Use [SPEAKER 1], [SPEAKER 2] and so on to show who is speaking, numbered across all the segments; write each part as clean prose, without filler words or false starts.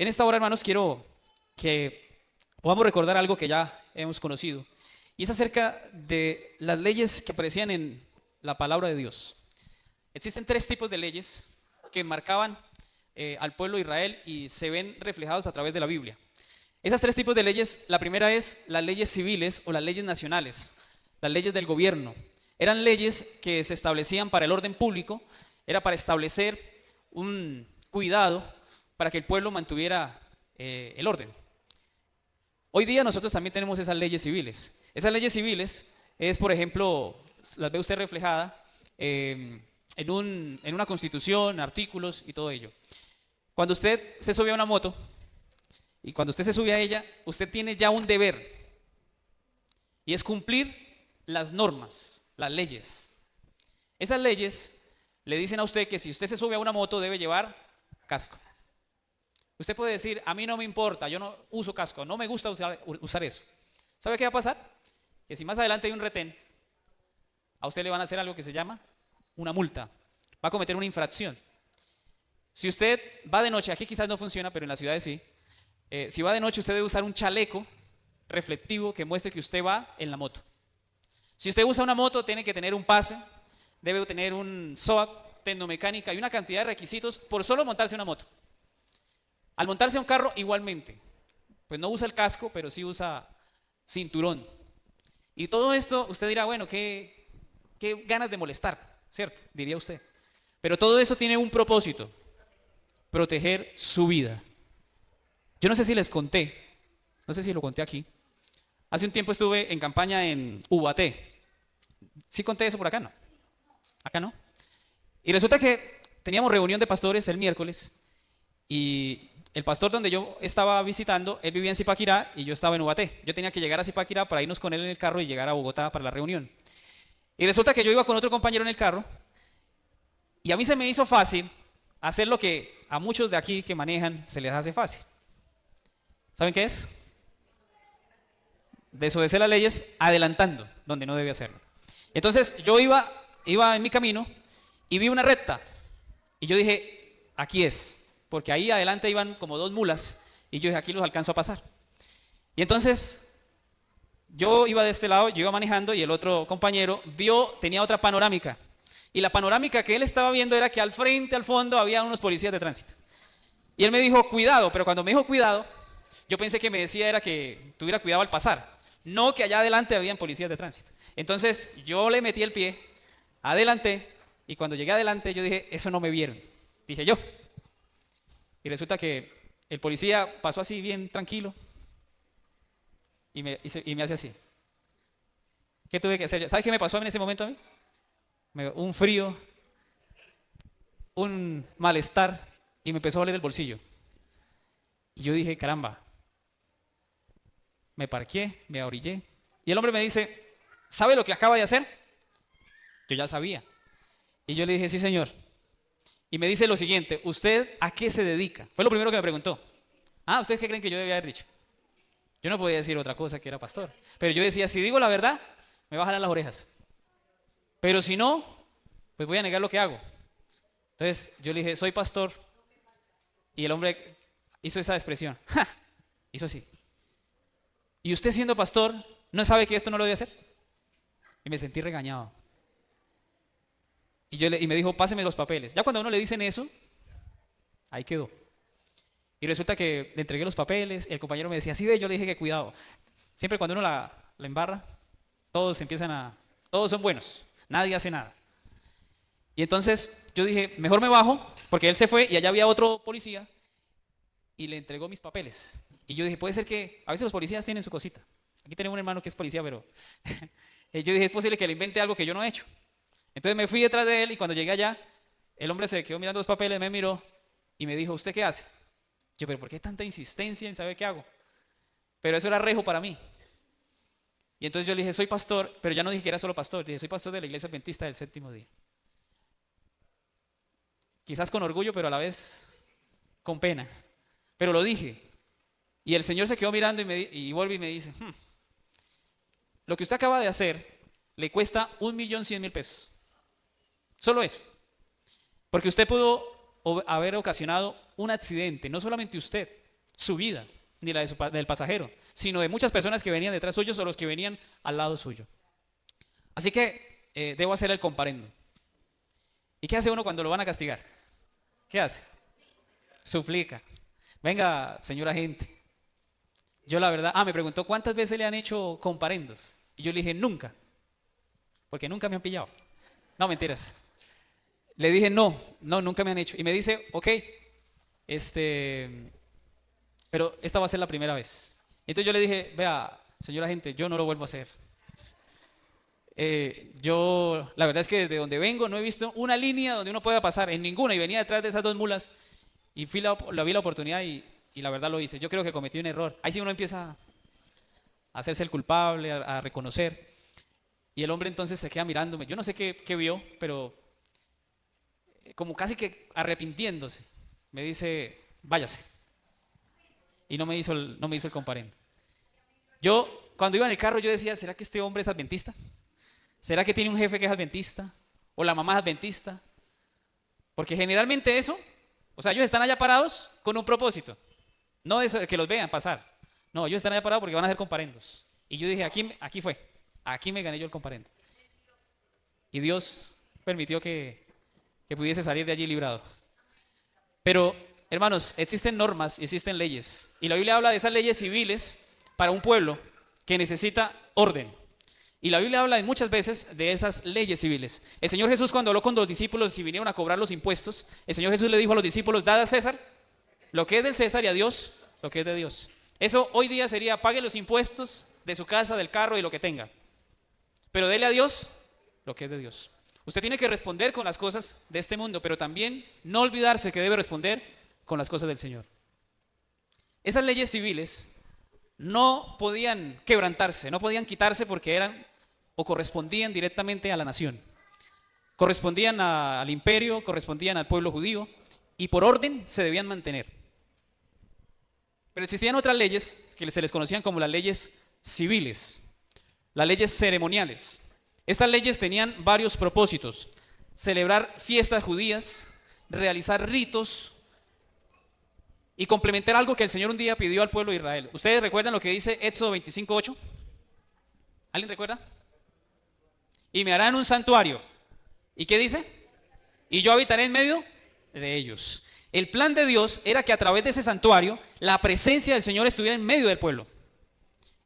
[SPEAKER 1] En esta hora, hermanos, quiero que podamos recordar algo que ya hemos conocido, y es acerca de las leyes que aparecían en la palabra de Dios. Existen tres tipos de leyes que marcaban al pueblo de Israel y se ven reflejados a través de la Biblia. Esas tres tipos de leyes, la primera es las leyes civiles o las leyes nacionales, las leyes del gobierno. Eran leyes que se establecían para el orden público, era para establecer un cuidado para que el pueblo mantuviera el orden. Hoy día nosotros también tenemos esas leyes civiles. Esas leyes civiles es, por ejemplo, las ve usted reflejada en una constitución, artículos y todo ello. Cuando usted se sube a una moto y cuando usted se sube a ella, usted tiene ya un deber y es cumplir las normas, las leyes. Esas leyes le dicen a usted que si usted se sube a una moto debe llevar casco. Usted puede decir, a mí no me importa, yo no uso casco, no me gusta usar eso. ¿Sabe qué va a pasar? Que si más adelante hay un retén, a usted le van a hacer algo que se llama una multa. Va a cometer una infracción. Si usted va de noche, aquí quizás no funciona, pero en las ciudades sí. Si va de noche, usted debe usar un chaleco reflectivo que muestre que usted va en la moto. Si usted usa una moto, tiene que tener un pase, debe tener un SOAT, tecnomecánica y una cantidad de requisitos por solo montarse una moto. Al montarse a un carro, igualmente. Pues no usa el casco, pero sí usa cinturón. Y todo esto, usted dirá, bueno, qué ganas de molestar, ¿cierto? Diría usted. Pero todo eso tiene un propósito: proteger su vida. Yo no sé si les conté, no sé si lo conté aquí. Hace un tiempo estuve en campaña en Ubaté. ¿Sí conté eso por acá? No. Acá no. Y resulta que teníamos reunión de pastores el miércoles y el pastor donde yo estaba visitando, él vivía en Zipaquirá y yo estaba en Ubaté. Yo tenía que llegar a Zipaquirá para irnos con él en el carro y llegar a Bogotá para la reunión. Y resulta que yo iba con otro compañero en el carro y a mí se me hizo fácil hacer lo que a muchos de aquí que manejan se les hace fácil. ¿Saben qué es? Desobedecer las leyes adelantando donde no debe hacerlo. Entonces yo iba en mi camino y vi una recta y yo dije, aquí es. Porque ahí adelante iban como dos mulas y yo dije, aquí los alcanzo a pasar. Y entonces yo iba de este lado, yo iba manejando y el otro compañero tenía otra panorámica. Y la panorámica que él estaba viendo era que al frente, al fondo, había unos policías de tránsito. Y él me dijo, cuidado, pero cuando me dijo cuidado, yo pensé que me decía era que tuviera cuidado al pasar, no que allá adelante habían policías de tránsito. Entonces yo le metí el pie, adelanté, y cuando llegué adelante yo dije, eso no me vieron, dije yo. Y resulta que el policía pasó así bien tranquilo y me hace así. ¿Qué tuve que hacer yo? ¿Sabes qué me pasó en ese momento a mí? Un frío, un malestar y me empezó a doler el bolsillo. Y yo dije, caramba, me parqué, me orillé. Y el hombre me dice, ¿sabe lo que acaba de hacer? Yo ya sabía. Y yo le dije, sí, señor. Y me dice lo siguiente, ¿usted a qué se dedica? Fue lo primero que me preguntó. ¿Ustedes qué creen que yo debía haber dicho? Yo no podía decir otra cosa que era pastor. Pero yo decía, si digo la verdad, me va a jalar las orejas. Pero si no, pues voy a negar lo que hago. Entonces yo le dije, soy pastor. Y el hombre hizo esa expresión. ¡Ja! Hizo así. ¿Y usted siendo pastor no sabe que esto no lo debe hacer? Y me sentí regañado. Y me dijo, páseme los papeles. Ya cuando a uno le dicen eso, ahí quedó. Y resulta que le entregué los papeles y el compañero me decía, sí ve, yo le dije que cuidado. Siempre cuando uno la embarra, todos son buenos, nadie hace nada. Y entonces yo dije, mejor me bajo, porque él se fue y allá había otro policía y le entregó mis papeles. Y yo dije, puede ser que a veces los policías tienen su cosita. Aquí tenemos un hermano que es policía, pero yo dije, es posible que le invente algo que yo no he hecho. Entonces me fui detrás de él y cuando llegué allá, el hombre se quedó mirando los papeles, me miró y me dijo, ¿usted qué hace? Yo, pero ¿por qué tanta insistencia en saber qué hago? Pero eso era rejo para mí. Y entonces yo le dije, soy pastor, pero ya no dije que era solo pastor, dije, soy pastor de la Iglesia Adventista del Séptimo Día. Quizás con orgullo, pero a la vez con pena. Pero lo dije. Y el Señor se quedó mirando y vuelve y me dice, lo que usted acaba de hacer le cuesta 1.100.000 pesos. Solo eso. Porque usted pudo haber ocasionado un accidente, no solamente usted, su vida, ni la de del pasajero, sino de muchas personas que venían detrás suyos o los que venían al lado suyo. Así que debo hacer el comparendo. ¿Y qué hace uno cuando lo van a castigar? ¿Qué hace? Suplica. Venga, señora gente. Yo la verdad, me preguntó cuántas veces le han hecho comparendos. Y yo le dije, nunca. Porque nunca me han pillado. No, mentiras. Le dije, no, nunca me han hecho. Y me dice, ok, pero esta va a ser la primera vez. Y entonces yo le dije, vea, señora gente, yo no lo vuelvo a hacer. Yo, la verdad es que desde donde vengo no he visto una línea donde uno pueda pasar, en ninguna, y venía detrás de esas dos mulas y vi la oportunidad y la verdad lo hice. Yo creo que cometí un error. Ahí sí uno empieza a hacerse el culpable, a reconocer. Y el hombre entonces se queda mirándome. Yo no sé qué vio, pero como casi que arrepintiéndose, me dice, váyase. Y no me hizo el comparendo. Yo, cuando iba en el carro, yo decía, ¿será que este hombre es adventista? ¿Será que tiene un jefe que es adventista? ¿O la mamá es adventista? Porque generalmente eso, o sea, ellos están allá parados con un propósito. No es que los vean pasar. No, ellos están allá parados porque van a hacer comparendos. Y yo dije, aquí fue. Aquí me gané yo el comparendo. Y Dios permitió que pudiese salir de allí librado. Pero, hermanos, existen normas y existen leyes. Y la Biblia habla de esas leyes civiles para un pueblo que necesita orden. Y la Biblia habla muchas veces de esas leyes civiles. El Señor Jesús, cuando habló con los discípulos y vinieron a cobrar los impuestos, el Señor Jesús le dijo a los discípulos, dad a César lo que es del César y a Dios lo que es de Dios. Eso hoy día sería, pague los impuestos de su casa, del carro y lo que tenga. Pero dele a Dios lo que es de Dios. Usted tiene que responder con las cosas de este mundo, pero también no olvidarse que debe responder con las cosas del Señor. Esas leyes civiles no podían quebrantarse, no podían quitarse porque eran o correspondían directamente a la nación. Correspondían al imperio, correspondían al pueblo judío y por orden se debían mantener. Pero existían otras leyes que se les conocían como las leyes civiles, las leyes ceremoniales. Estas leyes tenían varios propósitos: celebrar fiestas judías, realizar ritos y complementar algo que el Señor un día pidió al pueblo de Israel. ¿Ustedes recuerdan lo que dice Éxodo 25:8? ¿Alguien recuerda? Y me harán un santuario. ¿Y qué dice? Y yo habitaré en medio de ellos. El plan de Dios era que a través de ese santuario la presencia del Señor estuviera en medio del pueblo.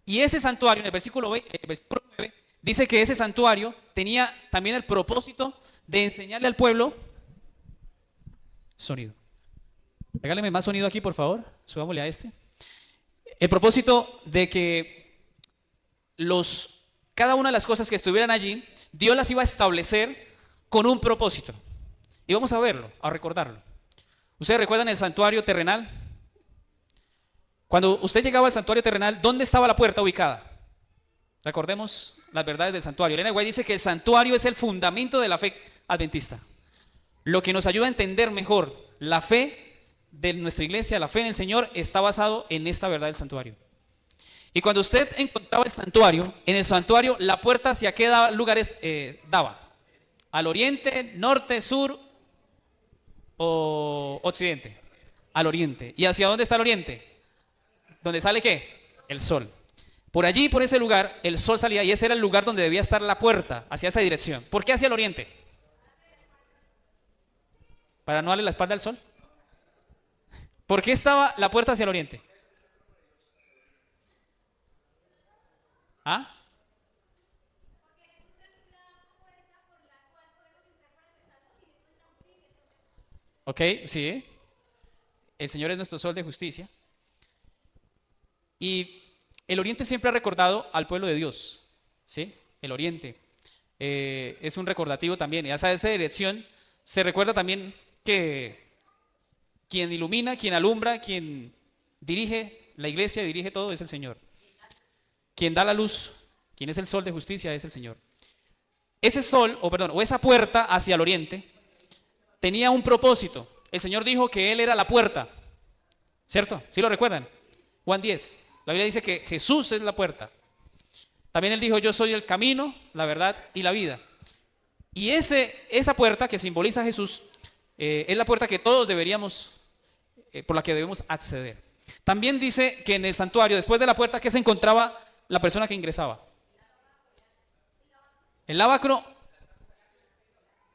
[SPEAKER 1] Y ese santuario, en el versículo 9, dice que ese santuario tenía también el propósito de enseñarle al pueblo sonido. Regáleme más sonido aquí, por favor. Subámosle a este. El propósito de que cada una de las cosas que estuvieran allí, Dios las iba a establecer con un propósito. Y vamos a verlo, a recordarlo. ¿Ustedes recuerdan el santuario terrenal? Cuando usted llegaba al santuario terrenal, ¿dónde estaba la puerta ubicada? Recordemos las verdades del santuario. Elena White dice que el santuario es el fundamento de la fe adventista. Lo que nos ayuda a entender mejor la fe de nuestra iglesia, la fe en el Señor, está basado en esta verdad del santuario. Y cuando usted encontraba el santuario, en el santuario la puerta hacia qué lugares daba. ¿Al oriente, norte, sur o occidente? Al oriente. ¿Y hacia dónde está el oriente? ¿Dónde sale qué? El sol. Por allí, por ese lugar, el sol salía y ese era el lugar donde debía estar la puerta, hacia esa dirección. ¿Por qué hacia el oriente? ¿Para no darle la espalda al sol? ¿Por qué estaba la puerta hacia el oriente? ¿Ah? Ok, sí. El Señor es nuestro sol de justicia. Y el oriente siempre ha recordado al pueblo de Dios. ¿Sí? El oriente. Es un recordativo también. Y hacia esa dirección se recuerda también que quien ilumina, quien alumbra, quien dirige la iglesia, dirige todo, es el Señor. Quien da la luz, quien es el sol de justicia, es el Señor. Ese sol, o esa puerta hacia el oriente, tenía un propósito. El Señor dijo que Él era la puerta, ¿cierto? ¿Sí lo recuerdan? Juan 10, la Biblia dice que Jesús es la puerta. También Él dijo, yo soy el camino, la verdad y la vida. Y esa puerta que simboliza a Jesús, es la puerta que todos deberíamos, por la que debemos acceder. También dice que en el santuario, después de la puerta, ¿qué se encontraba la persona que ingresaba? ¿El lavacro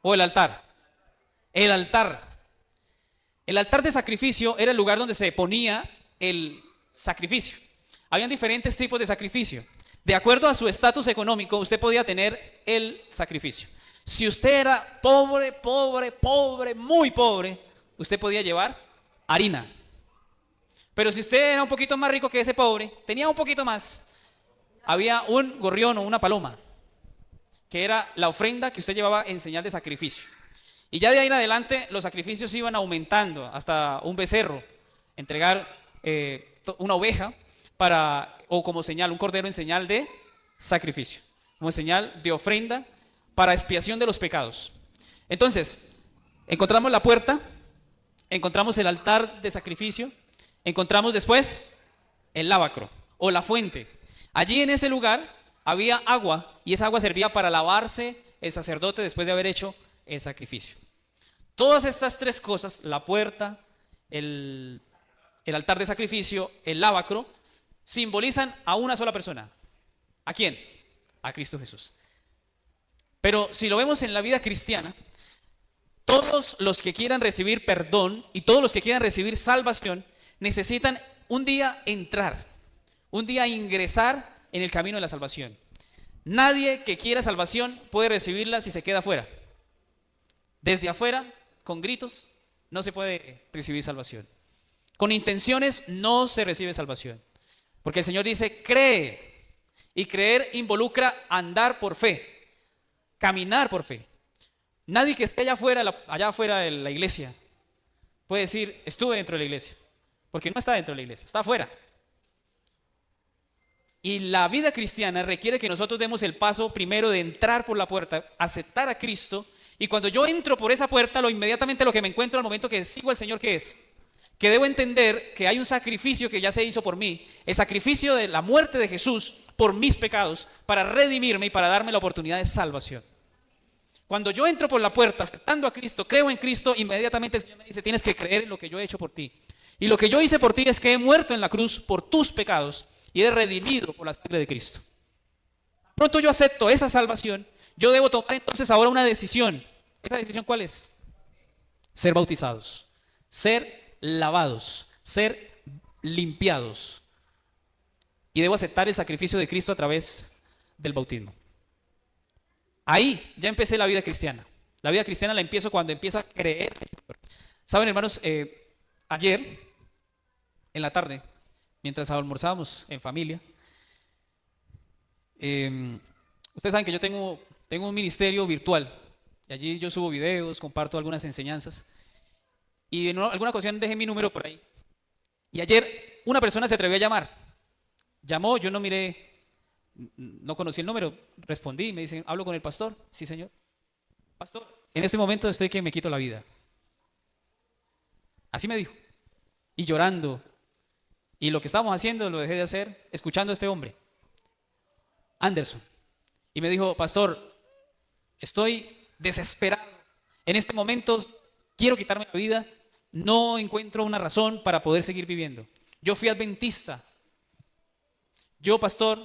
[SPEAKER 1] o el altar? El altar. El altar de sacrificio era el lugar donde se ponía el sacrificio. Habían diferentes tipos de sacrificio. De acuerdo a su estatus económico, usted podía tener el sacrificio. Si usted era pobre, pobre, pobre, muy pobre, usted podía llevar harina. Pero si usted era un poquito más rico que ese pobre, tenía un poquito más, había un gorrión o una paloma, que era la ofrenda que usted llevaba en señal de sacrificio. Y ya de ahí en adelante los sacrificios iban aumentando hasta un becerro, entregar una oveja o como señal, un cordero en señal de sacrificio, como señal de ofrenda para expiación de los pecados. Entonces, encontramos la puerta, encontramos el altar de sacrificio, encontramos después el lavacro o la fuente. Allí en ese lugar había agua y esa agua servía para lavarse el sacerdote después de haber hecho el sacrificio. Todas estas tres cosas, la puerta, el altar de sacrificio, el lavacro, simbolizan a una sola persona. ¿A quién? A Cristo Jesús. Pero si lo vemos en la vida cristiana, todos los que quieran recibir perdón y todos los que quieran recibir salvación necesitan un día entrar, un día ingresar en el camino de la salvación. Nadie que quiera salvación puede recibirla si se queda afuera. Desde afuera, con gritos, no se puede recibir salvación. Con intenciones no se recibe salvación. Porque el Señor dice, cree. Y creer involucra andar por fe. Caminar por fe. Nadie que esté allá afuera de la iglesia puede decir, estuve dentro de la iglesia. Porque no está dentro de la iglesia, está afuera. Y la vida cristiana requiere que nosotros demos el paso primero de entrar por la puerta, aceptar a Cristo. Y cuando yo entro por esa puerta, inmediatamente lo que me encuentro al momento que sigo al Señor, ¿qué es? Que debo entender que hay un sacrificio que ya se hizo por mí. El sacrificio de la muerte de Jesús por mis pecados, para redimirme y para darme la oportunidad de salvación. Cuando yo entro por la puerta, aceptando a Cristo, creo en Cristo, inmediatamente el Señor me dice, tienes que creer en lo que yo he hecho por ti. Y lo que yo hice por ti es que he muerto en la cruz por tus pecados y he redimido por la sangre de Cristo. Pronto yo acepto esa salvación, yo debo tomar entonces ahora una decisión. ¿Esa decisión cuál es? Ser bautizados, ser lavados, ser limpiados. Y debo aceptar el sacrificio de Cristo a través del bautismo. Ahí ya empecé la vida cristiana. La vida cristiana la empiezo cuando empiezo a creer en el Señor. Saben, hermanos, ayer en la tarde, mientras almorzábamos en familia, ustedes saben que yo tengo un ministerio virtual. Y allí yo subo videos, comparto algunas enseñanzas. Y en alguna ocasión dejé mi número por ahí. Y ayer una persona se atrevió a llamar. Llamó, yo no miré, no conocí el número, respondí, me dicen, ¿hablo con el pastor? Sí, señor. Pastor, en este momento estoy que me quito la vida. Así me dijo. Y llorando. Y lo que estábamos haciendo lo dejé de hacer escuchando a este hombre, Anderson. Y me dijo, pastor, estoy desesperado. En este momento quiero quitarme la vida. No encuentro una razón para poder seguir viviendo. Yo fui adventista. Yo, pastor,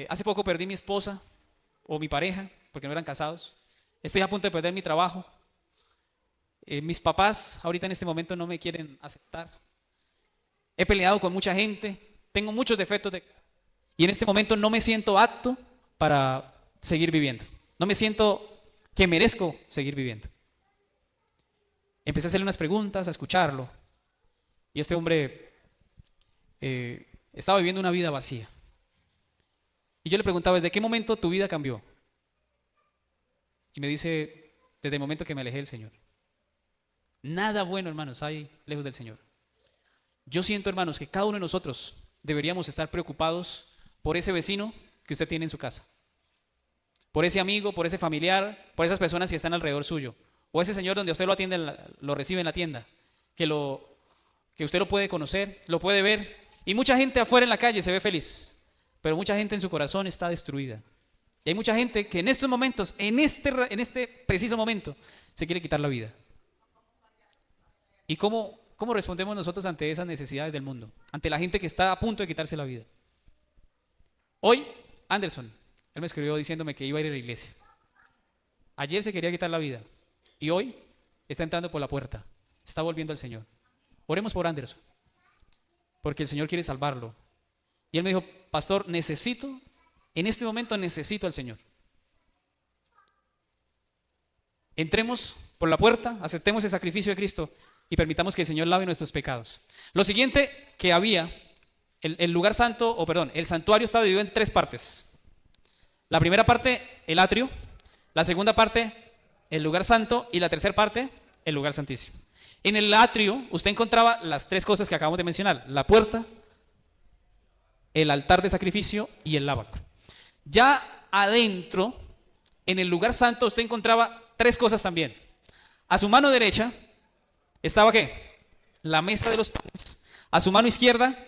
[SPEAKER 1] hace poco perdí mi esposa o mi pareja, porque no eran casados. Estoy a punto de perder mi trabajo. Mis papás ahorita en este momento no me quieren aceptar. He peleado con mucha gente, tengo muchos defectos y en este momento no me siento apto para seguir viviendo. No me siento que merezco seguir viviendo. Empecé a hacerle unas preguntas, a escucharlo. Y este hombre estaba viviendo una vida vacía. Y yo le preguntaba, ¿desde qué momento tu vida cambió? Y me dice, desde el momento que me alejé del Señor. Nada bueno, hermanos, hay lejos del Señor. Yo siento, hermanos, que cada uno de nosotros deberíamos estar preocupados por ese vecino que usted tiene en su casa. Por ese amigo, por ese familiar, por esas personas que están alrededor suyo. O ese señor donde usted lo atiende, lo recibe en la tienda. Que usted lo puede conocer, lo puede ver. Y mucha gente afuera en la calle se ve feliz. Pero mucha gente en su corazón está destruida. Y hay mucha gente que en estos momentos, en este preciso momento, se quiere quitar la vida. ¿Y cómo ¿Cómo respondemos nosotros ante esas necesidades del mundo? Ante la gente que está a punto de quitarse la vida. Hoy, Anderson, él me escribió diciéndome que iba a ir a la iglesia. Ayer se quería quitar la vida y hoy está entrando por la puerta, está volviendo al Señor. Oremos por Anderson, porque el Señor quiere salvarlo. Y él me dijo, pastor, en este momento necesito al Señor. Entremos por la puerta, aceptemos el sacrificio de Cristo y permitamos que el Señor lave nuestros pecados. Lo siguiente que había, el lugar santo, el santuario estaba dividido en 3 partes. La primera parte, el atrio. La segunda parte, el lugar santo. Y la tercera parte, el lugar santísimo. En el atrio, usted encontraba las 3 cosas que acabamos de mencionar. La puerta, el altar de sacrificio y el lavacro. Ya adentro, en el lugar santo, usted encontraba 3 cosas también. A su mano derecha estaba ¿qué? La mesa de los panes. A su mano izquierda,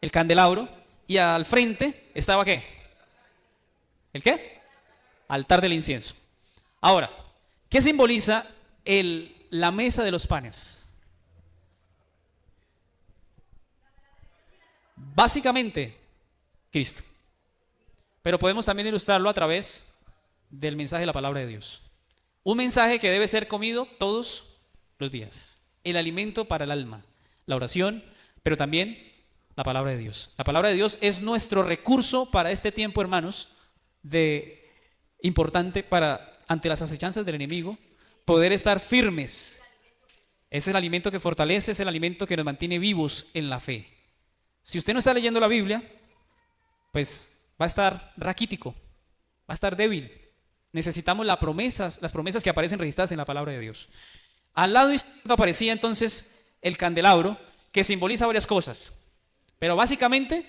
[SPEAKER 1] el candelabro. Y al frente estaba ¿qué? ¿El qué? Altar del incienso. Ahora, ¿qué simboliza la mesa de los panes? Básicamente, Cristo. Pero podemos también ilustrarlo a través del mensaje de la palabra de Dios. Un mensaje que debe ser comido todos los días. El alimento para el alma, la oración, pero también la palabra de Dios. La palabra de Dios es nuestro recurso para este tiempo, hermanos, importante para, ante las acechanzas del enemigo, poder estar firmes. Es el alimento que fortalece, es el alimento que nos mantiene vivos en la fe. Si usted no está leyendo la Biblia, pues va a estar raquítico, va a estar débil. Necesitamos las promesas que aparecen registradas en la palabra de Dios. Al lado izquierdo aparecía entonces el candelabro, que simboliza varias cosas, pero básicamente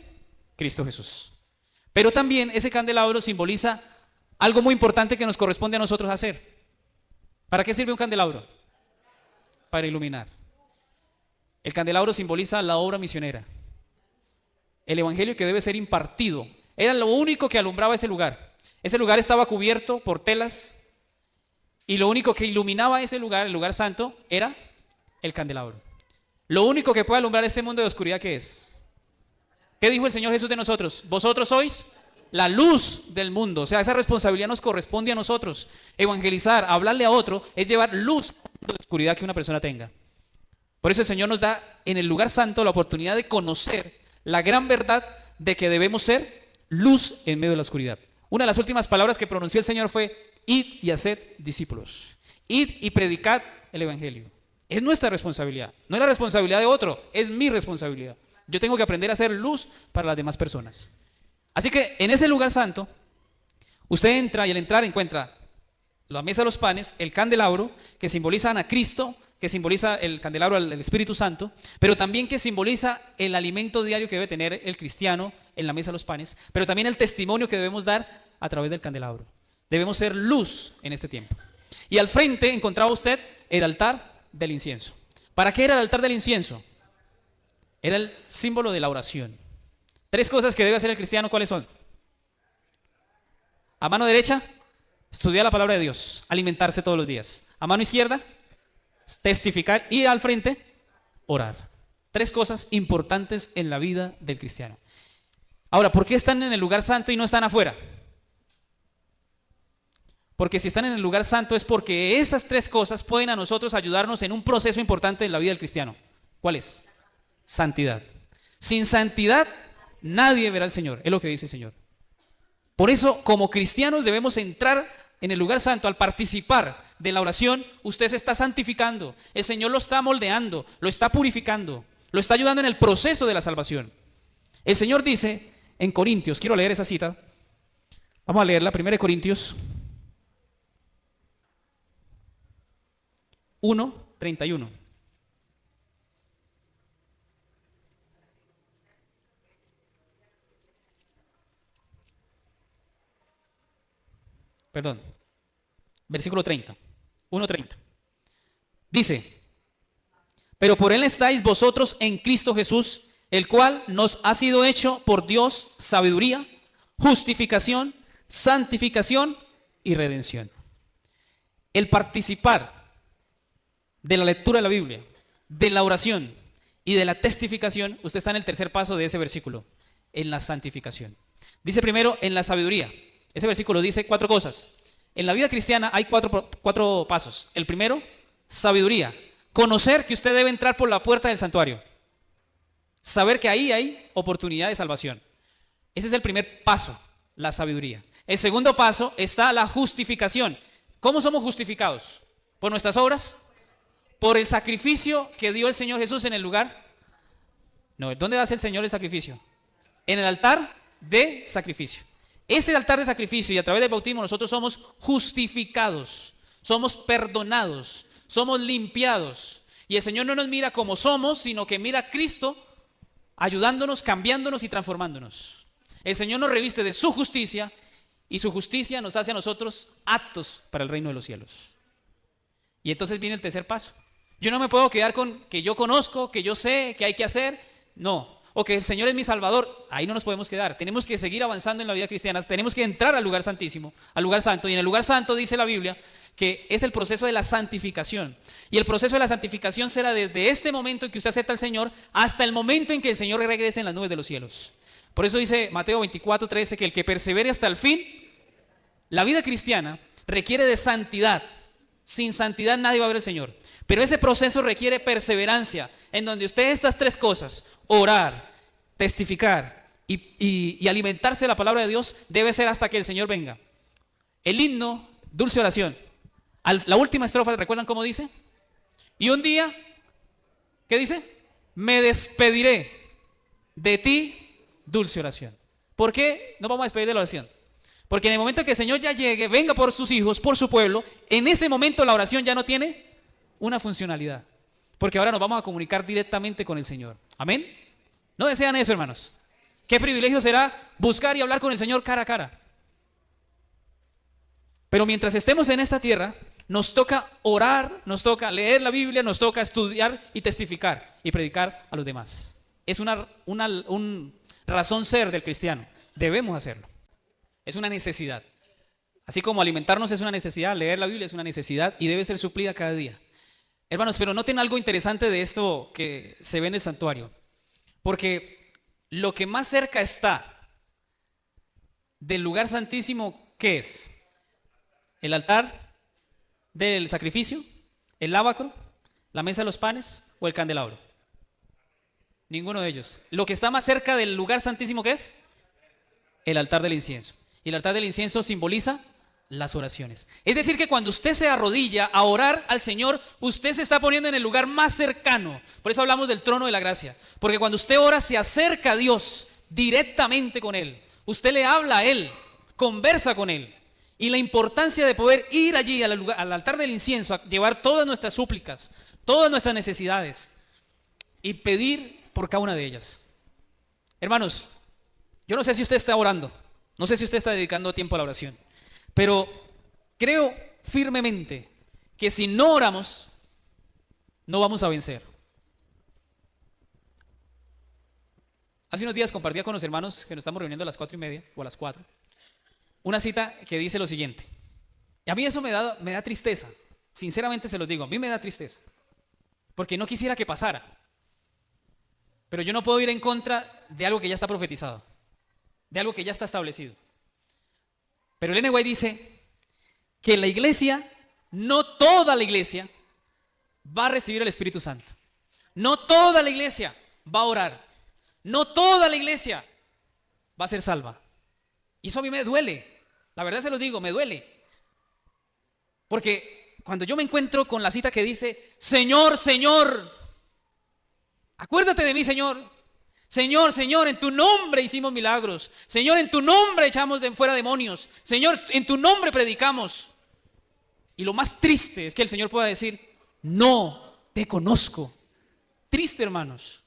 [SPEAKER 1] Cristo Jesús. Pero también ese candelabro simboliza algo muy importante que nos corresponde a nosotros hacer. ¿Para qué sirve un candelabro? Para iluminar. El candelabro simboliza la obra misionera. El evangelio que debe ser impartido. Era lo único que alumbraba ese lugar. Ese lugar estaba cubierto por telas y lo único que iluminaba ese lugar, el lugar santo, era el candelabro. Lo único que puede alumbrar este mundo de oscuridad, ¿qué es? ¿Qué dijo el Señor Jesús de nosotros? Vosotros sois la luz del mundo. O sea, esa responsabilidad nos corresponde a nosotros. Evangelizar, hablarle a otro, es llevar luz a la oscuridad que una persona tenga. Por eso el Señor nos da en el lugar santo la oportunidad de conocer la gran verdad de que debemos ser luz en medio de la oscuridad. Una de las últimas palabras que pronunció el Señor fue: id y haced discípulos. Id y predicad el evangelio. Es nuestra responsabilidad. No es la responsabilidad de otro, es mi responsabilidad. Yo tengo que aprender a ser luz para las demás personas. Así que en ese lugar santo, usted entra y al entrar encuentra la mesa de los panes, el candelabro, que simbolizan a Cristo, que simboliza el candelabro al Espíritu Santo, pero también que simboliza el alimento diario que debe tener el cristiano en la mesa de los panes, pero también el testimonio que debemos dar a través del candelabro. Debemos ser luz en este tiempo. Y al frente encontraba usted el altar del incienso. ¿Para qué era el altar del incienso? Era el símbolo de la oración. 3 cosas que debe hacer el cristiano, ¿cuáles son? A mano derecha, estudiar la palabra de Dios, alimentarse todos los días. A mano izquierda, testificar, y al frente, orar. 3 cosas importantes en la vida del cristiano. Ahora, ¿por qué están en el lugar santo y no están afuera? Porque si están en el lugar santo es porque esas 3 cosas pueden a nosotros ayudarnos en un proceso importante en la vida del cristiano. ¿Cuál es? Santidad. Sin santidad nadie verá al Señor, es lo que dice el Señor. Por eso, como cristianos debemos entrar en el lugar santo. Al participar de la oración, usted se está santificando. El Señor lo está moldeando, lo está purificando, lo está ayudando en el proceso de la salvación. El Señor dice en Corintios, quiero leer esa cita. Vamos a leerla, 1 Corintios 1:31. Perdón, versículo 30, 1:30. Dice: pero por él estáis vosotros en Cristo Jesús, el cual nos ha sido hecho por Dios sabiduría, justificación, santificación y redención. El participar de la lectura de la Biblia, de la oración y de la testificación, usted está en el tercer paso de ese versículo, en la santificación. Dice primero, en la sabiduría. Ese versículo dice 4 cosas. En la vida cristiana hay cuatro pasos. El primero, sabiduría. Conocer que usted debe entrar por la puerta del santuario. Saber que ahí hay oportunidad de salvación. Ese es el primer paso, la sabiduría. El segundo paso está la justificación. ¿Cómo somos justificados? ¿Por nuestras obras? ¿Por el sacrificio que dio el Señor Jesús en el lugar? No, ¿dónde hace el Señor el sacrificio? En el altar de sacrificio. Ese altar de sacrificio, y a través del bautismo nosotros somos justificados, somos perdonados, somos limpiados. Y el Señor no nos mira como somos, sino que mira a Cristo ayudándonos, cambiándonos y transformándonos. El Señor nos reviste de su justicia y su justicia nos hace a nosotros aptos para el reino de los cielos. Y entonces viene el tercer paso. Yo no me puedo quedar con que yo conozco, que yo sé, que hay que hacer. No. O que el Señor es mi Salvador. Ahí no nos podemos quedar. Tenemos que seguir avanzando en la vida cristiana. Tenemos que entrar al lugar santísimo, al lugar santo. Y en el lugar santo dice la Biblia que es el proceso de la santificación. Y el proceso de la santificación será desde este momento en que usted acepta al Señor hasta el momento en que el Señor regrese en las nubes de los cielos. Por eso dice Mateo 24:13 que el que persevere hasta el fin. La vida cristiana requiere de santidad. Sin santidad nadie va a ver al Señor. Pero ese proceso requiere perseverancia, en donde usted estas 3 cosas, orar, testificar y alimentarse de la palabra de Dios, debe ser hasta que el Señor venga. El himno, dulce oración. La última estrofa, ¿recuerdan cómo dice? Y un día, ¿qué dice? Me despediré de ti, dulce oración. ¿Por qué nos vamos a despedir de la oración? Porque en el momento que el Señor ya llegue, venga por sus hijos, por su pueblo, en ese momento la oración ya no tiene una funcionalidad. Porque ahora nos vamos a comunicar directamente con el Señor. ¿Amén? ¿No desean eso, hermanos? ¿Qué privilegio será buscar y hablar con el Señor cara a cara? Pero mientras estemos en esta tierra, nos toca orar, nos toca leer la Biblia, nos toca estudiar y testificar y predicar a los demás. Es una razón ser del cristiano. Debemos hacerlo. Es una necesidad. Así como alimentarnos es una necesidad, leer la Biblia es una necesidad y debe ser suplida cada día. Hermanos, pero noten algo interesante de esto que se ve en el santuario. Porque lo que más cerca está del lugar santísimo, ¿qué es? El altar del sacrificio, el lavacro, la mesa de los panes o el candelabro. Ninguno de ellos. Lo que está más cerca del lugar santísimo, ¿qué es? El altar del incienso. Y el altar del incienso simboliza las oraciones. Es decir, que cuando usted se arrodilla a orar al Señor, usted se está poniendo en el lugar más cercano. Por eso hablamos del trono de la gracia. Porque cuando usted ora, se acerca a Dios directamente con Él. Usted le habla a Él, conversa con Él. Y la importancia de poder ir allí al altar del incienso, a llevar todas nuestras súplicas, todas nuestras necesidades y pedir por cada una de ellas. Hermanos, yo no sé si usted está orando. No sé si usted está dedicando tiempo a la oración, pero creo firmemente que si no oramos, no vamos a vencer. Hace unos días compartía con los hermanos que nos estamos reuniendo a las 4:30 o a las 4, una cita que dice lo siguiente. Y a mí eso me da tristeza, sinceramente se los digo, a mí me da tristeza, porque no quisiera que pasara, pero yo no puedo ir en contra de algo que ya está profetizado, de algo que ya está establecido. Pero Ellen White dice que la iglesia, no toda la iglesia, va a recibir el Espíritu Santo. No toda la iglesia va a orar. No toda la iglesia va a ser salva. Y eso a mí me duele. La verdad se los digo, me duele. Porque cuando yo me encuentro con la cita que dice, Señor, Señor, acuérdate de mí, Señor. Señor, Señor, en tu nombre hicimos milagros. Señor, en tu nombre echamos de fuera demonios. Señor, en tu nombre predicamos. Y lo más triste es que el Señor pueda decir, no te conozco. Triste, hermanos.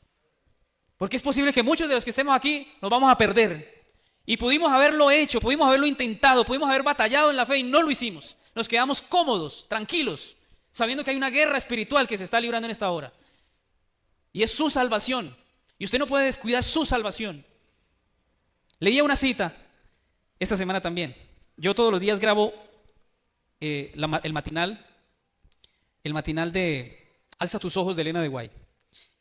[SPEAKER 1] Porque es posible que muchos de los que estemos aquí nos vamos a perder. Y pudimos haberlo hecho, pudimos haberlo intentado, pudimos haber batallado en la fe y no lo hicimos. Nos quedamos cómodos, tranquilos, sabiendo que hay una guerra espiritual que se está librando en esta hora. Y es su salvación. Y usted no puede descuidar su salvación. Leía una cita esta semana también. Yo todos los días grabo el matinal de Alza tus ojos de Elena de White.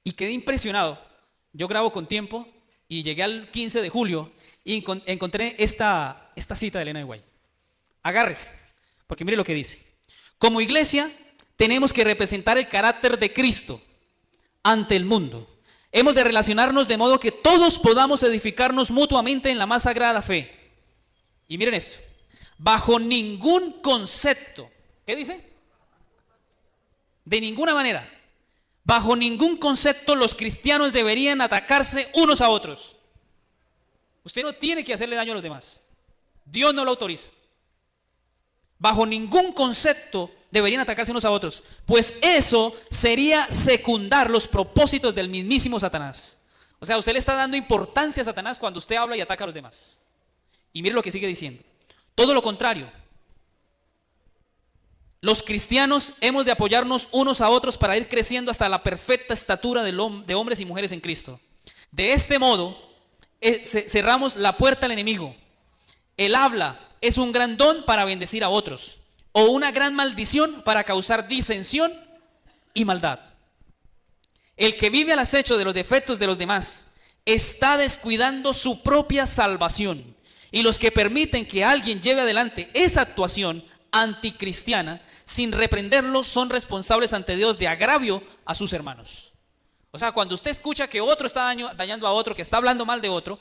[SPEAKER 1] Y quedé impresionado. Yo grabo con tiempo y llegué al 15 de julio y encontré esta cita de Elena de White. Agárrese, porque mire lo que dice. Como iglesia tenemos que representar el carácter de Cristo ante el mundo. Hemos de relacionarnos de modo que todos podamos edificarnos mutuamente en la más sagrada fe. Y miren esto. Bajo ningún concepto. ¿Qué dice? De ninguna manera. Bajo ningún concepto los cristianos deberían atacarse unos a otros. Usted no tiene que hacerle daño a los demás. Dios no lo autoriza. Bajo ningún concepto deberían atacarse unos a otros, pues eso sería secundar los propósitos del mismísimo Satanás. O sea, usted le está dando importancia a Satanás cuando usted habla y ataca a los demás. Y mire lo que sigue diciendo. Todo lo contrario. Los cristianos hemos de apoyarnos unos a otros para ir creciendo hasta la perfecta estatura de hombres y mujeres en Cristo. De este modo, cerramos la puerta al enemigo. El habla es un gran don para bendecir a otros, o una gran maldición para causar disensión y maldad. El que vive al acecho de los defectos de los demás está descuidando su propia salvación. Y los que permiten que alguien lleve adelante esa actuación anticristiana sin reprenderlo son responsables ante Dios de agravio a sus hermanos. O sea, cuando usted escucha que otro está dañando a otro, que está hablando mal de otro,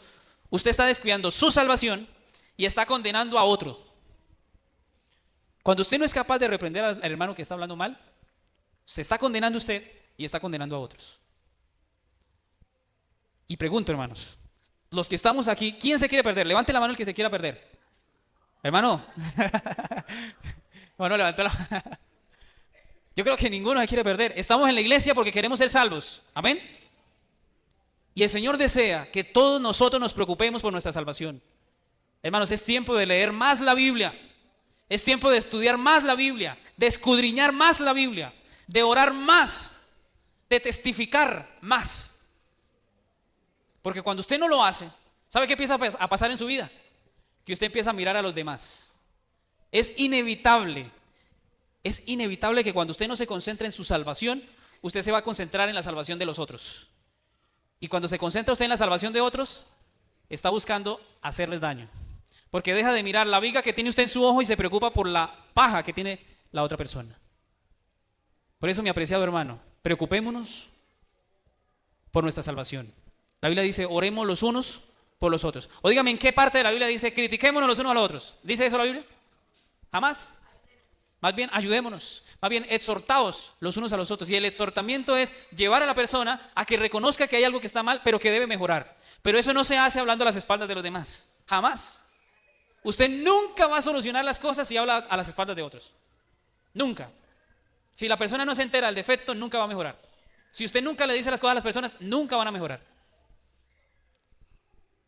[SPEAKER 1] usted está descuidando su salvación y está condenando a otro. Cuando usted no es capaz de reprender al hermano que está hablando mal, se está condenando usted y está condenando a otros. Y pregunto, hermanos, los que estamos aquí, ¿quién se quiere perder? Levante la mano el que se quiera perder. Hermano. Bueno, levantó la... Yo creo que ninguno se quiere perder. Estamos en la iglesia porque queremos ser salvos. Amén. Y el Señor desea que todos nosotros nos preocupemos por nuestra salvación. Hermanos, es tiempo de leer más la Biblia. Es tiempo de estudiar más la Biblia, de escudriñar más la Biblia, de orar más, de testificar más. Porque cuando usted no lo hace, ¿sabe qué empieza a pasar en su vida? Que usted empieza a mirar a los demás. Es inevitable que cuando usted no se concentre en su salvación, usted se va a concentrar en la salvación de los otros. Y cuando se concentra usted en la salvación de otros, está buscando hacerles daño. Porque deja de mirar la viga que tiene usted en su ojo y se preocupa por la paja que tiene la otra persona. Por eso, mi apreciado hermano, preocupémonos por nuestra salvación. La Biblia dice, oremos los unos por los otros. O dígame, ¿en qué parte de la Biblia dice, critiquémonos los unos a los otros? ¿Dice eso la Biblia? Jamás. Más bien, ayudémonos. Más bien, exhortaos los unos a los otros. Y el exhortamiento es llevar a la persona a que reconozca que hay algo que está mal, pero que debe mejorar. Pero eso no se hace hablando a las espaldas de los demás. Jamás. Usted nunca va a solucionar las cosas si habla a las espaldas de otros. Nunca. Si la persona no se entera del defecto, nunca va a mejorar. Si usted nunca le dice las cosas a las personas, nunca van a mejorar.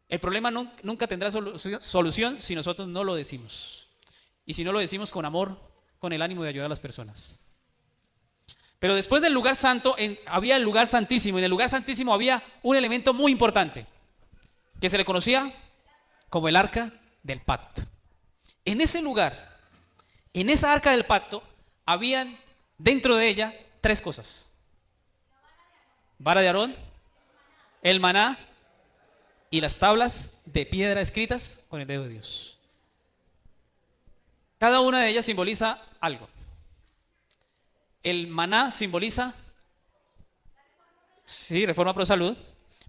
[SPEAKER 1] El problema nunca tendrá solución si nosotros no lo decimos. Y si no lo decimos con amor, con el ánimo de ayudar a las personas. Pero después del lugar santo, había el lugar santísimo. Y en el lugar santísimo había un elemento muy importante, que se le conocía como el arca del pacto. En ese lugar, en esa arca del pacto, habían dentro de ella 3 cosas: vara de Aarón, el maná y las tablas de piedra escritas con el dedo de Dios. Cada una de ellas simboliza algo. El maná simboliza, sí, reforma pro salud,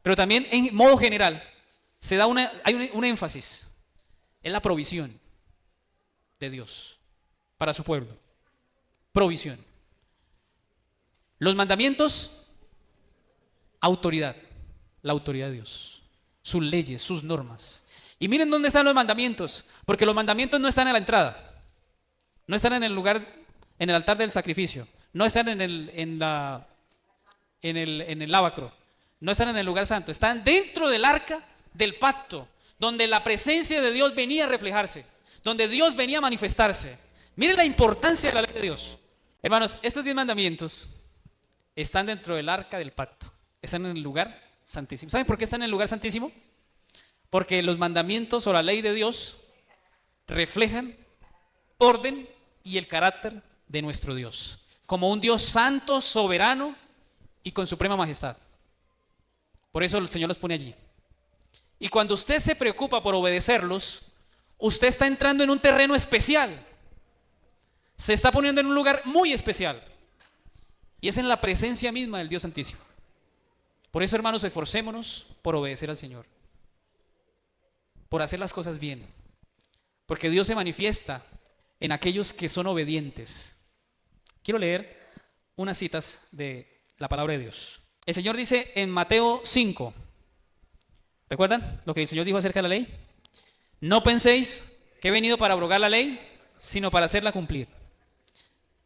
[SPEAKER 1] pero también en modo general se da hay un énfasis. Es la provisión de Dios para su pueblo. Provisión. Los mandamientos, autoridad. La autoridad de Dios. Sus leyes, sus normas. Y miren dónde están los mandamientos. Porque los mandamientos no están en la entrada. No están en el lugar, en el altar del sacrificio. No están en el lavacro. No están en el lugar santo. Están dentro del arca del pacto, donde la presencia de Dios venía a reflejarse, donde Dios venía a manifestarse. Miren la importancia de la ley de Dios. Hermanos, estos 10 mandamientos están dentro del arca del pacto, están en el lugar santísimo. ¿Saben por qué están en el lugar santísimo? Porque los mandamientos o la ley de Dios reflejan orden y el carácter de nuestro Dios. como un Dios santo, soberano y con suprema majestad. Por eso el Señor los pone allí. Y cuando usted se preocupa por obedecerlos, usted está entrando en un terreno especial. Se está poniendo en un lugar muy especial. Y es en la presencia misma del Dios Santísimo. Por eso, hermanos, esforcémonos por obedecer al Señor. Por hacer las cosas bien. Porque Dios se manifiesta en aquellos que son obedientes. Quiero leer unas citas de la palabra de Dios. El Señor dice en Mateo 5. ¿Recuerdan lo que el Señor dijo acerca de la ley? No penséis que he venido para abrogar la ley, sino para hacerla cumplir.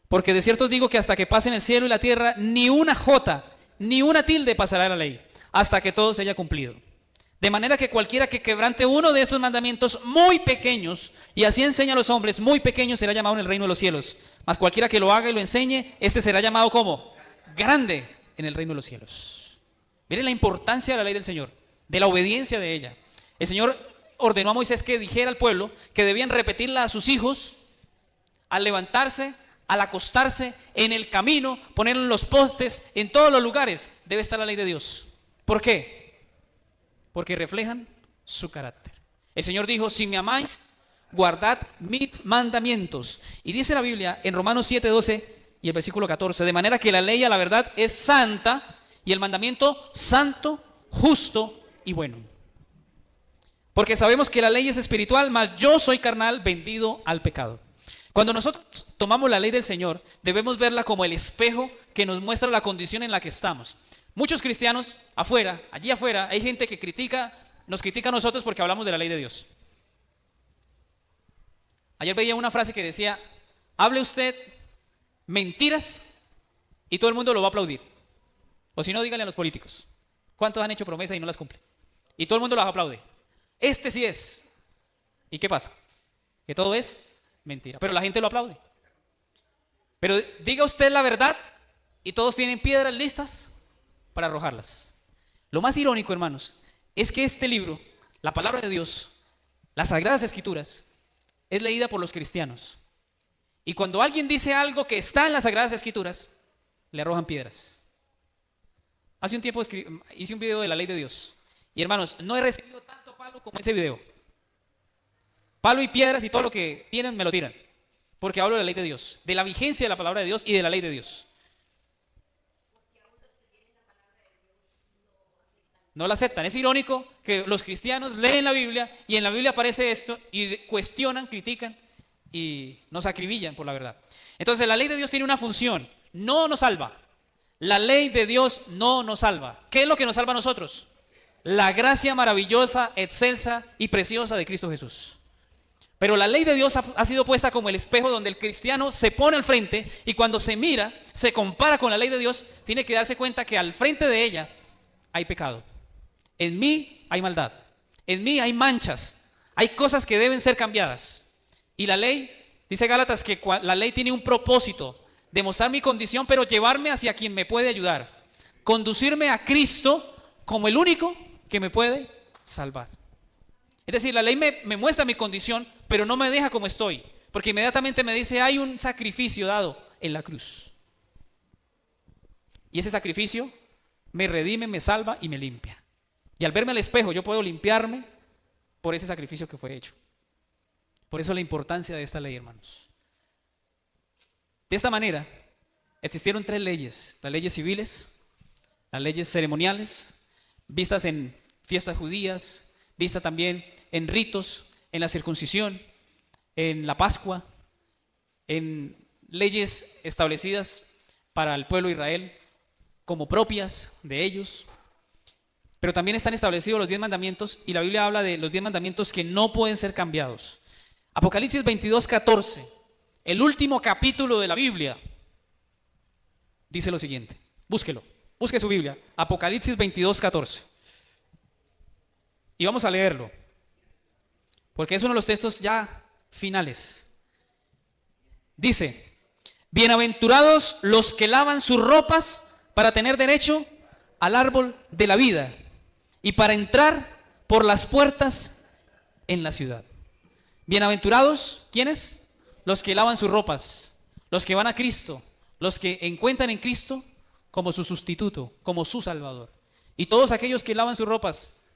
[SPEAKER 1] Porque de cierto os digo que hasta que pasen el cielo y la tierra, ni una jota, ni una tilde pasará de la ley, hasta que todo se haya cumplido. De manera que cualquiera que quebrante uno de estos mandamientos muy pequeños, y así enseña a los hombres muy pequeños, será llamado en el reino de los cielos. Mas cualquiera que lo haga y lo enseñe, este será llamado como grande en el reino de los cielos. Miren la importancia de la ley del Señor, de la obediencia de ella. El Señor ordenó a Moisés que dijera al pueblo que debían repetirla a sus hijos al levantarse, al acostarse, en el camino, ponerlo en los postes, en todos los lugares. Debe estar la ley de Dios. ¿Por qué? Porque reflejan su carácter. El Señor dijo, si me amáis, guardad mis mandamientos. Y dice la Biblia en Romanos 7:12 y el versículo 14, de manera que la ley a la verdad es santa y el mandamiento santo, justo y bueno. Porque sabemos que la ley es espiritual, mas yo soy carnal, vendido al pecado. Cuando nosotros tomamos la ley del Señor, debemos verla como el espejo que nos muestra la condición en la que estamos. Muchos cristianos afuera, allí afuera, hay gente que nos critica a nosotros porque hablamos de la ley de Dios. Ayer veía una frase que decía, hable usted mentiras y todo el mundo lo va a aplaudir. O si no, díganle a los políticos, ¿cuántos han hecho promesas y no las cumplen? Y todo el mundo las aplaude. Este sí es. ¿Y qué pasa? Que todo es mentira, pero la gente lo aplaude. Pero diga usted la verdad y todos tienen piedras listas para arrojarlas. Lo más irónico, hermanos, es que este libro, la palabra de Dios, las Sagradas Escrituras, es leída por los cristianos. Y cuando alguien dice algo que está en las Sagradas Escrituras, le arrojan piedras. Hace un tiempo hice un video de la ley de Dios. Y hermanos, no he recibido tanto palo como ese video. Palo y piedras y todo lo que tienen me lo tiran. Porque hablo de la ley de Dios, de la vigencia de la palabra de Dios y de la ley de Dios. No la aceptan. Es irónico que los cristianos leen la Biblia y en la Biblia aparece esto y cuestionan, critican y nos acribillan por la verdad. Entonces la ley de Dios tiene una función, no nos salva. La ley de Dios no nos salva. ¿Qué es lo que nos salva a nosotros? La gracia maravillosa, excelsa y preciosa de Cristo Jesús. Pero la ley de Dios ha sido puesta como el espejo donde el cristiano se pone al frente y cuando se mira, se compara con la ley de Dios, tiene que darse cuenta que al frente de ella hay pecado. En mí hay maldad, en mí hay manchas, hay cosas que deben ser cambiadas. Y la ley, dice Gálatas, que la ley tiene un propósito, demostrar mi condición, pero llevarme hacia quien me puede ayudar, conducirme a Cristo como el único que me puede salvar. Es decir, la ley me muestra mi condición, pero no me deja como estoy, porque inmediatamente me dice, hay un sacrificio dado en la cruz. Y ese sacrificio me redime, me salva y me limpia. Y al verme al espejo, yo puedo limpiarme por ese sacrificio que fue hecho. Por eso la importancia de esta ley, hermanos. De esta manera, existieron 3 leyes: las leyes civiles, las leyes ceremoniales, vistas en fiestas judías, vistas también en ritos, en la circuncisión, en la Pascua, en leyes establecidas para el pueblo de Israel como propias de ellos. Pero también están establecidos los 10 mandamientos y la Biblia habla de los 10 mandamientos que no pueden ser cambiados. Apocalipsis 22:14, el último capítulo de la Biblia, dice lo siguiente. Búsquelo, busque su Biblia, Apocalipsis 22:14. Y vamos a leerlo, porque es uno de los textos ya finales. Dice, bienaventurados los que lavan sus ropas para tener derecho al árbol de la vida y para entrar por las puertas en la ciudad. Bienaventurados, ¿quiénes? Los que lavan sus ropas, los que van a Cristo, los que encuentran en Cristo como su sustituto, como su Salvador. Y todos aquellos que lavan sus ropas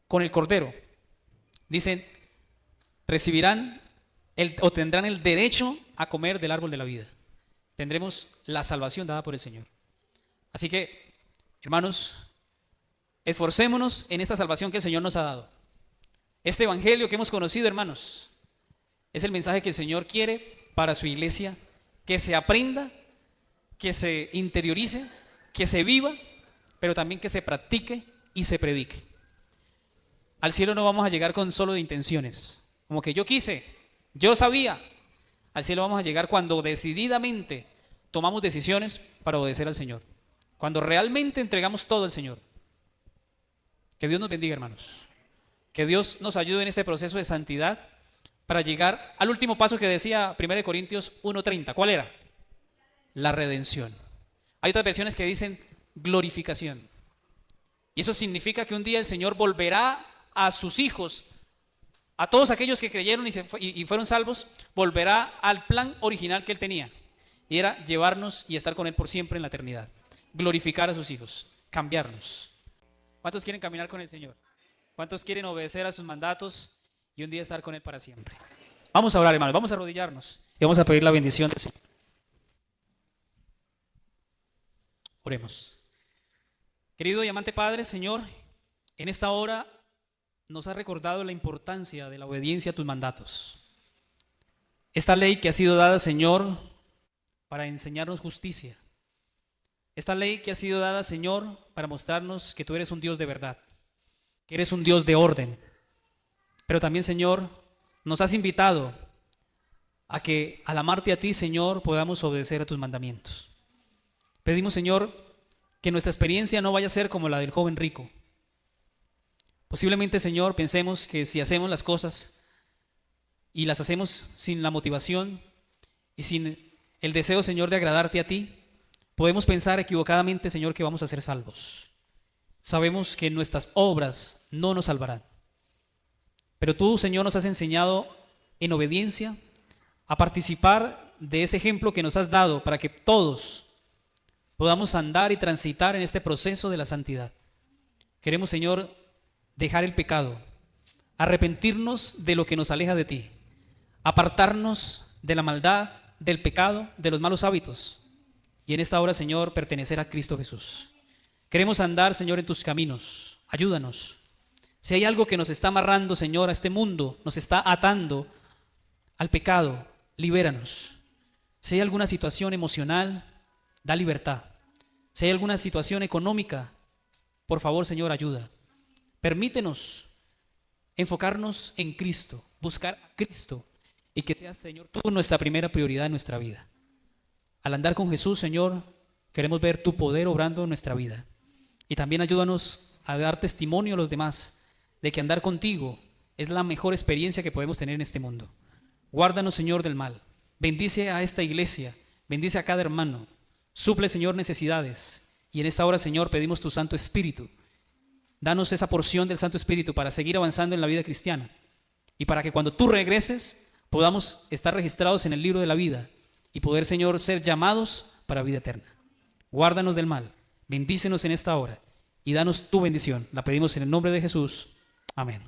[SPEAKER 1] con el Cordero, dicen, recibirán o tendrán el derecho a comer del árbol de la vida. Tendremos la salvación dada por el Señor. Así que, hermanos, esforcémonos en esta salvación que el Señor nos ha dado. Este evangelio que hemos conocido, hermanos, es el mensaje que el Señor quiere para su iglesia, que se aprenda, que se interiorice, que se viva, pero también que se practique y se predique. Al cielo no vamos a llegar con solo de intenciones, como que yo quise, yo sabía. Al cielo vamos a llegar cuando decididamente tomamos decisiones para obedecer al Señor, cuando realmente entregamos todo al Señor. Que Dios nos bendiga, hermanos. Que Dios nos ayude en este proceso de santidad para llegar al último paso que decía 1 Corintios 1:30. ¿Cuál era? La redención. Hay otras versiones que dicen glorificación. Y eso significa que un día el Señor volverá a sus hijos, a todos aquellos que creyeron y fueron salvos, volverá al plan original que Él tenía. Y era llevarnos y estar con Él por siempre en la eternidad. Glorificar a sus hijos, cambiarnos. ¿Cuántos quieren caminar con el Señor? ¿Cuántos quieren obedecer a sus mandatos y un día estar con Él para siempre? Vamos a orar, hermanos, vamos a arrodillarnos y vamos a pedir la bendición del Señor. Oremos. Querido y amante Padre, Señor, en esta hora nos ha recordado la importancia de la obediencia a tus mandatos. Esta ley que ha sido dada, Señor, para enseñarnos justicia. Esta ley que ha sido dada, Señor, para mostrarnos que tú eres un Dios de verdad, que eres un Dios de orden. Pero también, Señor, nos has invitado a que al amarte a ti, Señor, podamos obedecer a tus mandamientos. Pedimos, Señor, que nuestra experiencia no vaya a ser como la del joven rico. Posiblemente, Señor, pensemos que si hacemos las cosas y las hacemos sin la motivación y sin el deseo, Señor, de agradarte a ti, podemos pensar equivocadamente, Señor, que vamos a ser salvos. Sabemos que nuestras obras no nos salvarán. Pero tú, Señor, nos has enseñado en obediencia a participar de ese ejemplo que nos has dado para que todos podamos andar y transitar en este proceso de la santidad. Queremos, Señor, dejar el pecado, arrepentirnos de lo que nos aleja de ti, apartarnos de la maldad, del pecado, de los malos hábitos y en esta hora, Señor, pertenecer a Cristo Jesús. Queremos andar, Señor, en tus caminos. Ayúdanos. Si hay algo que nos está amarrando, Señor, a este mundo, nos está atando al pecado, libéranos. Si hay alguna situación emocional, da libertad. Si hay alguna situación económica, por favor, Señor, ayuda. Permítenos enfocarnos en Cristo, buscar a Cristo y que seas, Señor, tú nuestra primera prioridad en nuestra vida. Al andar con Jesús, Señor, queremos ver tu poder obrando en nuestra vida. Y también ayúdanos a dar testimonio a los demás de que andar contigo es la mejor experiencia que podemos tener en este mundo. Guárdanos, Señor, del mal. Bendice a esta iglesia, bendice a cada hermano. Suple, Señor, necesidades. Y en esta hora, Señor, pedimos tu Santo Espíritu. Danos esa porción del Santo Espíritu para seguir avanzando en la vida cristiana y para que cuando tú regreses podamos estar registrados en el libro de la vida y poder, Señor, ser llamados para vida eterna. Guárdanos del mal, bendícenos en esta hora y danos tu bendición. La pedimos en el nombre de Jesús. Amén.